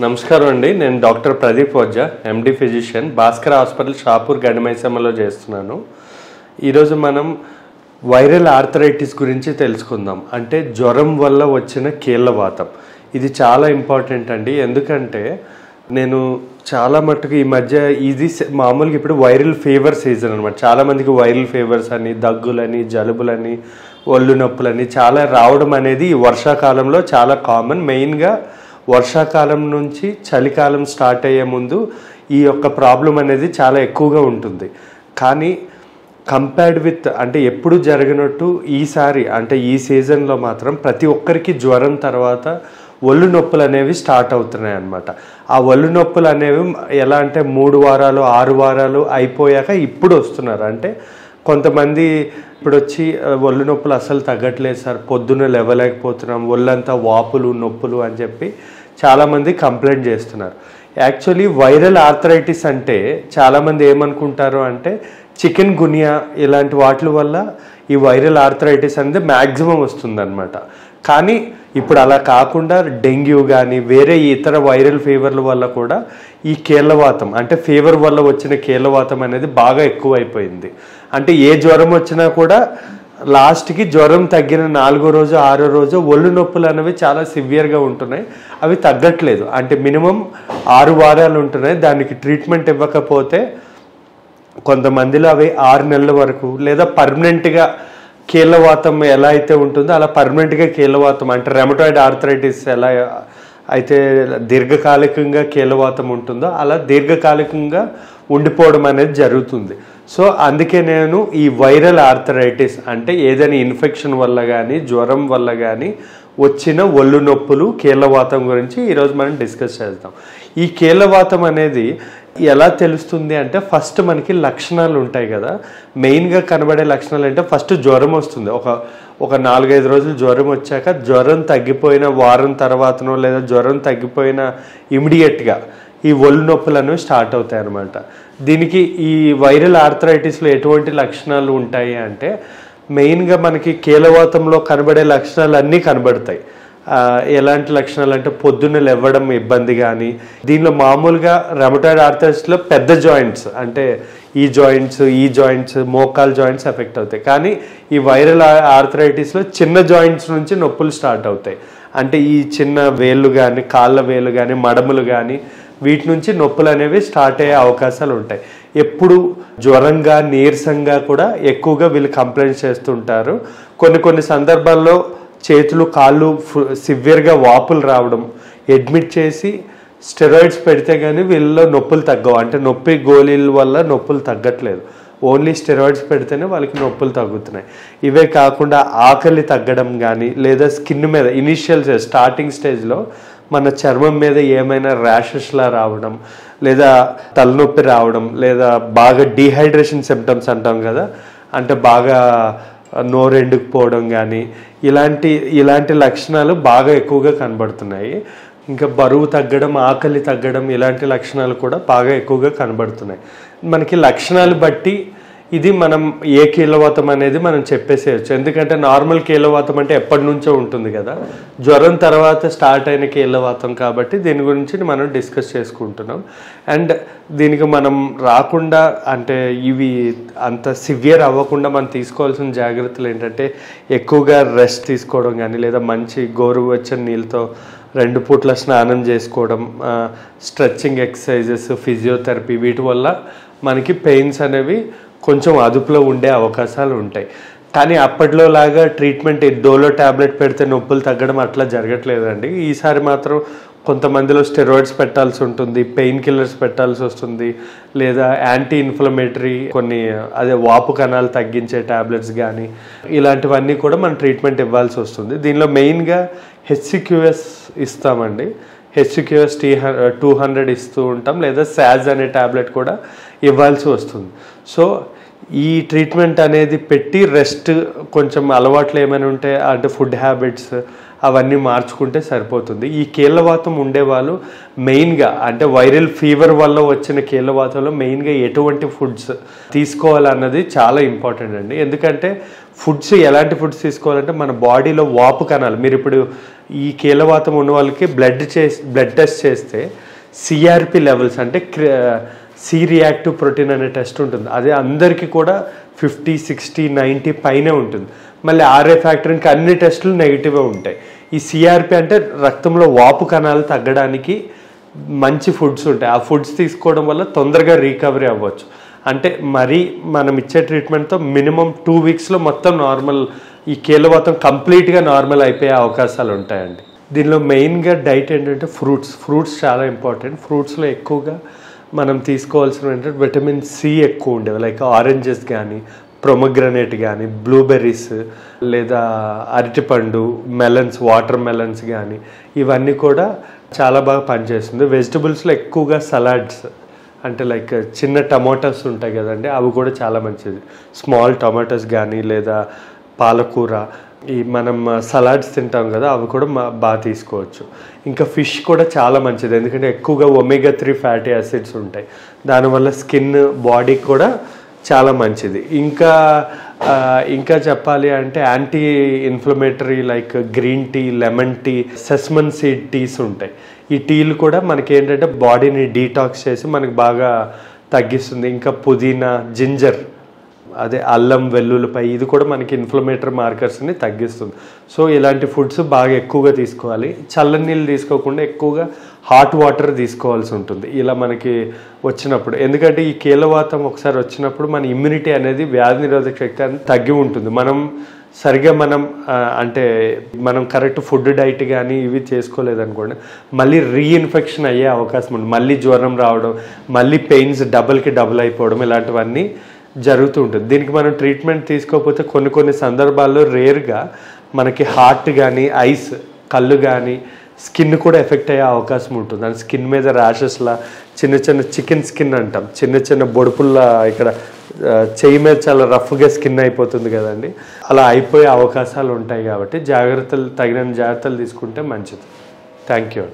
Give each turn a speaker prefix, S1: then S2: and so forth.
S1: నమస్కారం అండి. నేను doctor Pradeep Ojha, MD physician, Bhaskar hospital Shapur గడిమైసమ్మలో చేస్తున్నాను. ఈరోజు మనం వైరల్ ఆర్థరైటిస్ గురించి తెలుసుకుందాం. అంటే జ్వరం వల్ల వచ్చిన కీళ్ళవాతం. ఇది చాలా ఇంపార్టెంట్ అండి. ఎందుకంటే నేను చాలా మట్టుకు ఈ మధ్య ఇది మామూలుగా ఇప్పుడు వైరల్ ఫీవర్ సీజన్ అనమాట. చాలామందికి వైరల్ ఫీవర్స్ అని, దగ్గులని, జలుబులని, ఒళ్ళు నొప్పులని చాలా రావడం అనేది ఈ వర్షాకాలంలో చాలా కామన్. మెయిన్గా వర్షాకాలం నుంచి చలికాలం స్టార్ట్ అయ్యే ముందు ఈ యొక్క ప్రాబ్లం అనేది చాలా ఎక్కువగా ఉంటుంది. కానీ కంపేర్డ్ విత్ అంటే ఎప్పుడు జరగనట్టు ఈసారి అంటే ఈ సీజన్లో మాత్రం ప్రతి ఒక్కరికి జ్వరం తర్వాత ఒళ్ళు నొప్పులు అనేవి స్టార్ట్ అవుతున్నాయి అన్నమాట. ఆ ఒళ్ళు నొప్పులు అనేవి ఎలా అంటే 3 వారాలు 6 వారాలు అయిపోయాక ఇప్పుడు వస్తున్నారు. అంటే కొంతమంది ఇప్పుడు వచ్చి ఒళ్ళు నొప్పులు అసలు తగ్గట్లేదు సార్, పొద్దున్న లేవలేకపోతున్నాం, ఒళ్ళంతా వాపులు నొప్పులు అని చెప్పి చాలామంది కంప్లైంట్ చేస్తున్నారు. యాక్చువల్లీ వైరల్ ఆర్థరైటిస్ అంటే చాలామంది ఏమనుకుంటారు అంటే చికెన్ గునియా ఇలాంటి వాటి వల్ల ఈ వైరల్ ఆర్థరైటిస్ అనేది మ్యాక్సిమం వస్తుందన్నమాట. కానీ ఇప్పుడు అలా కాకుండా డెంగ్యూ కానీ వేరే ఇతర వైరల్ ఫీవర్ల వల్ల కూడా ఈ కీళ్ళవాతం అంటే ఫీవర్ వల్ల వచ్చిన కీళ్ళవాతం అనేది బాగా ఎక్కువైపోయింది. అంటే ఏ జ్వరం వచ్చినా కూడా లాస్ట్కి జ్వరం తగ్గిన 4వ రోజు 6వ రోజు ఒళ్ళు నొప్పులు అనేవి చాలా సివియర్గా ఉంటున్నాయి. అవి తగ్గట్లేదు. అంటే మినిమం 6 వారాలు ఉంటున్నాయి. దానికి ట్రీట్మెంట్ ఇవ్వకపోతే కొంతమందిలో అవి 6 నెలల వరకు లేదా పర్మనెంట్గా కీళ్ళవాతం ఎలా అయితే ఉంటుందో అలా పర్మనెంట్గా కీళ్ళవాతం అంటే రెమటాయిడ్ ఆర్థరైటిస్ ఎలా అయితే దీర్ఘకాలికంగా కీళ్ళవాతం ఉంటుందో అలా దీర్ఘకాలికంగా ఉండిపోవడం అనేది జరుగుతుంది. సో అందుకే నేను ఈ వైరల్ ఆర్థరైటిస్ అంటే ఏదైనా ఇన్ఫెక్షన్ వల్ల కానీ జ్వరం వల్ల కానీ వచ్చిన ఒళ్ళు నొప్పులు కీళ్ళవాతం గురించి ఈరోజు మనం డిస్కస్ చేద్దాం. ఈ కీళ్ళవాతం అనేది ఎలా తెలుస్తుంది అంటే ఫస్ట్ మనకి లక్షణాలు ఉంటాయి కదా. మెయిన్గా కనబడే లక్షణాలు అంటే ఫస్ట్ జ్వరం వస్తుంది. ఒక 4-5 రోజులు జ్వరం వచ్చాక జ్వరం తగ్గిపోయిన వారం తర్వాతనో లేదా జ్వరం తగ్గిపోయిన ఇమీడియట్గా ఈ ఒళ్ళు నొప్పులు అనేవి స్టార్ట్ అవుతాయి అన్నమాట. దీనికి ఈ వైరల్ ఆర్థరైటిస్లో ఎటువంటి లక్షణాలు ఉంటాయి అంటే మెయిన్గా మనకి కీళ్ళవాతంలో కనబడే లక్షణాలు అన్నీ కనబడతాయి. ఎలాంటి లక్షణాలు అంటే పొద్దున్న లేవడం ఇబ్బంది కానీ, దీనిలో మామూలుగా రెమటాయిడ్ ఆర్థరైటిస్లో పెద్ద జాయింట్స్ అంటే ఈ జాయింట్స్ మోకాల్ జాయింట్స్ ఎఫెక్ట్ అవుతాయి. కానీ ఈ వైరల్ ఆర్థరైటిస్లో చిన్న జాయింట్స్ నుంచి నొప్పులు స్టార్ట్ అవుతాయి. అంటే ఈ చిన్న వేళ్ళు కానీ, కాళ్ళ వేళ్ళు కానీ, మడములు కానీ వీటి నుంచి నొప్పులు అనేవి స్టార్ట్ అయ్యే అవకాశాలు ఉంటాయి. ఎప్పుడు జ్వరంగా నీరసంగా కూడా ఎక్కువగా వీళ్ళు కంప్లైంట్ చేస్తుంటారు. కొన్ని సందర్భాల్లో చేతులు కాళ్ళు సివియర్గా వాపులు రావడం, అడ్మిట్ చేసి స్టెరాయిడ్స్ పెడితే కానీ వీళ్ళలో నొప్పులు తగ్గవు. అంటే నొప్పి గోళీల వల్ల నొప్పులు తగ్గట్లేదు, ఓన్లీ స్టెరాయిడ్స్ పెడితేనే వాళ్ళకి నొప్పులు తగ్గుతున్నాయి. ఇవే కాకుండా ఆకలి తగ్గడం కానీ లేదా స్కిన్ మీద ఇనిషియల్ స్టార్టింగ్ స్టేజ్లో మన చర్మం మీద ఏమైనా ర్యాషెస్లా రావడం లేదా తలనొప్పి రావడం లేదా బాగా డీహైడ్రేషన్ సిమ్టమ్స్ అంటాం కదా, అంటే బాగా నోరెండుకుపోవడం కానీ ఇలాంటి లక్షణాలు బాగా ఎక్కువగా కనబడుతున్నాయి. ఇంకా బరువు తగ్గడం, ఆకలి తగ్గడం ఇలాంటి లక్షణాలు కూడా బాగా ఎక్కువగా కనబడుతున్నాయి. మనకి లక్షణాలు బట్టి ఇది మనం ఏ కీళ్ళవాతం అనేది మనం చెప్పేసేయచ్చు. ఎందుకంటే నార్మల్ కీళ్ళవాతం అంటే ఎప్పటి నుంచో ఉంటుంది కదా, జ్వరం తర్వాత స్టార్ట్ అయిన కీళ్ళవాతం కాబట్టి దీని గురించి మనం డిస్కస్ చేసుకుంటున్నాం. అండ్ దీనికి మనం రాకుండా అంటే ఇవి అంత సివియర్ అవ్వకుండా మనం తీసుకోవాల్సిన జాగ్రత్తలు ఏంటంటే ఎక్కువగా రెస్ట్ తీసుకోవడం కానీ లేదా మంచి గోరువెచ్చని నీళ్ళతో 2 పూట్ల స్నానం చేసుకోవడం, స్ట్రెచ్చింగ్ ఎక్సర్సైజెస్, ఫిజియోథెరపీ వీటి వల్ల మనకి పెయిన్స్ అనేవి కొంచెం అదుపులో ఉండే అవకాశాలు ఉంటాయి. కానీ అప్పట్లో లాగా ట్రీట్మెంట్ డోలో ట్యాబ్లెట్ పెడితే నొప్పులు తగ్గడం అట్లా జరగట్లేదండి. ఈసారి మాత్రం కొంతమందిలో స్టెరాయిడ్స్ పెట్టాల్సి ఉంటుంది, పెయిన్ కిల్లర్స్ పెట్టాల్సి వస్తుంది, లేదా యాంటీ ఇన్ఫ్లమేటరీ కొన్ని వాపు కణాలు తగ్గించే ట్యాబ్లెట్స్ కానీ ఇలాంటివన్నీ కూడా మనం ట్రీట్మెంట్ ఇవ్వాల్సి వస్తుంది. దీనిలో మెయిన్గా HCQS ఇస్తామండి. HCQS 200 ఇస్తూ ఉంటాం, లేదా SAZ అనే ట్యాబ్లెట్ కూడా ఇవ్వాల్సి వస్తుంది. సో ఈ ట్రీట్మెంట్ అనేది పెట్టి రెస్ట్ కొంచెం అలవాట్లు ఏమైనా ఉంటే అంటే ఫుడ్ హ్యాబిట్స్ అవన్నీ మార్చుకుంటే సరిపోతుంది. ఈ కీళ్ళవాతం ఉండేవాళ్ళు మెయిన్గా అంటే వైరల్ ఫీవర్ వల్ల వచ్చిన కీళ్ళవాతంలో మెయిన్గా ఎటువంటి ఫుడ్స్ తీసుకోవాలన్నది చాలా ఇంపార్టెంట్ అండి. ఎందుకంటే ఫుడ్స్ ఎలాంటి ఫుడ్స్ తీసుకోవాలంటే మన బాడీలో వాపు కణాలు, మీరు ఇప్పుడు ఈ కీళ్ళవాతం ఉన్న వాళ్ళకి బ్లడ్ టెస్ట్ చేస్తే సిఆర్పి లెవెల్స్ అంటే సి రియాక్టివ్ ప్రోటీన్ అనే టెస్ట్ ఉంటుంది. అదే అందరికీ కూడా 50, 60, 90 పైనే ఉంటుంది. మళ్ళీ ఆర్ఏ ఫ్యాక్టర్ ఇంకా అన్ని టెస్టులు నెగిటివ్గా ఉంటాయి. ఈ సిఆర్పి అంటే రక్తంలో వాపు కణాలు తగ్గడానికి మంచి ఫుడ్స్ ఉంటాయి. ఆ ఫుడ్స్ తీసుకోవడం వల్ల తొందరగా రికవరీ అవ్వచ్చు. అంటే మరీ మనం ఇచ్చే ట్రీట్మెంట్తో మినిమం 2 వీక్స్లో మొత్తం నార్మల్ ఈ కీళ్ళవాతం కంప్లీట్గా నార్మల్ అయిపోయే అవకాశాలు ఉంటాయండి. దీనిలో మెయిన్గా డైట్ ఏంటంటే ఫ్రూట్స్ చాలా ఇంపార్టెంట్. ఫ్రూట్స్లో ఎక్కువగా మనం తీసుకోవాల్సిన ఏంటంటే విటమిన్ సి ఎక్కువ ఉండేవి, లైక్ ఆరెంజెస్ కానీ, ప్రొమోగ్రనేట్ కానీ, బ్లూబెర్రీస్ లేదా అరటిపండు, మెలన్స్, వాటర్ మెలన్స్ కానీ ఇవన్నీ కూడా చాలా బాగా పనిచేస్తుంది. వెజిటబుల్స్లో ఎక్కువగా సలాడ్స్ అంటే లైక్ చిన్న టమాటోస్ ఉంటాయి కదండి, అవి కూడా చాలా మంచిది. స్మాల్ టమాటోస్ కానీ లేదా పాలకూర, ఈ మనం సలాడ్స్ తింటాం కదా, అవి కూడా బాగా తీసుకోవచ్చు. ఇంకా ఫిష్ కూడా చాలా మంచిది, ఎందుకంటే ఎక్కువగా ఒమేగా 3 ఫ్యాటీ యాసిడ్స్ ఉంటాయి. దానివల్ల స్కిన్, బాడీకి కూడా చాలా మంచిది. ఇంకా చెప్పాలి అంటే anti inflammatory like green tea, lemon tea, sesame seed teas ఉంటాయి. ఈ టీలు కూడా మనకి ఏంటంటే బాడీని డీటాక్స్ చేసి మనకి బాగా తగ్గిస్తుంది. ఇంకా పుదీనా, జింజర్, అదే అల్లం, వెల్లుల్లిపాయ, ఇది కూడా మనకి ఇన్ఫ్లమేటరీ మార్కర్స్ని తగ్గిస్తుంది. సో ఇలాంటి ఫుడ్స్ బాగా ఎక్కువగా తీసుకోవాలి. చల్లని నీళ్ళు తీసుకోకుండా ఎక్కువగా హాట్ వాటర్ తీసుకోవాల్సి ఉంటుంది ఇలా మనకి వచ్చినప్పుడు. ఎందుకంటే ఈ కీళ్ళవాతం ఒకసారి వచ్చినప్పుడు మన ఇమ్యూనిటీ అనేది, వ్యాధి నిరోధక శక్తి అనేది తగ్గి ఉంటుంది. మనం కరెక్ట్ ఫుడ్ డైట్ కానీ ఇవి చేసుకోలేదనుకోండి, మళ్ళీ రీఇన్ఫెక్షన్ అయ్యే అవకాశం ఉంది. మళ్ళీ జ్వరం రావడం, మళ్ళీ పెయిన్స్ డబుల్కి డబుల్ అయిపోవడం, ఇలాంటివన్నీ జరుగుతూ ఉంటుంది. దీనికి మనం ట్రీట్మెంట్ తీసుకోకపోతే కొన్ని సందర్భాల్లో రేర్గా మనకి హార్ట్ కానీ, ఐస్, కళ్ళు కానీ, స్కిన్ కూడా ఎఫెక్ట్ అయ్యే అవకాశం ఉంటుంది. అండ్ స్కిన్ మీద ర్యాషెస్లా, చిన్న చికెన్ స్కిన్ అంటాం, చిన్న బొడుపుల్లా ఇక్కడ చెయ్యి మీద చాలా రఫ్గా స్కిన్ అయిపోతుంది కదండి, అలా అయిపోయే అవకాశాలు ఉంటాయి. కాబట్టి తగిన జాగ్రత్తలు తీసుకుంటే మంచిది. Thank you.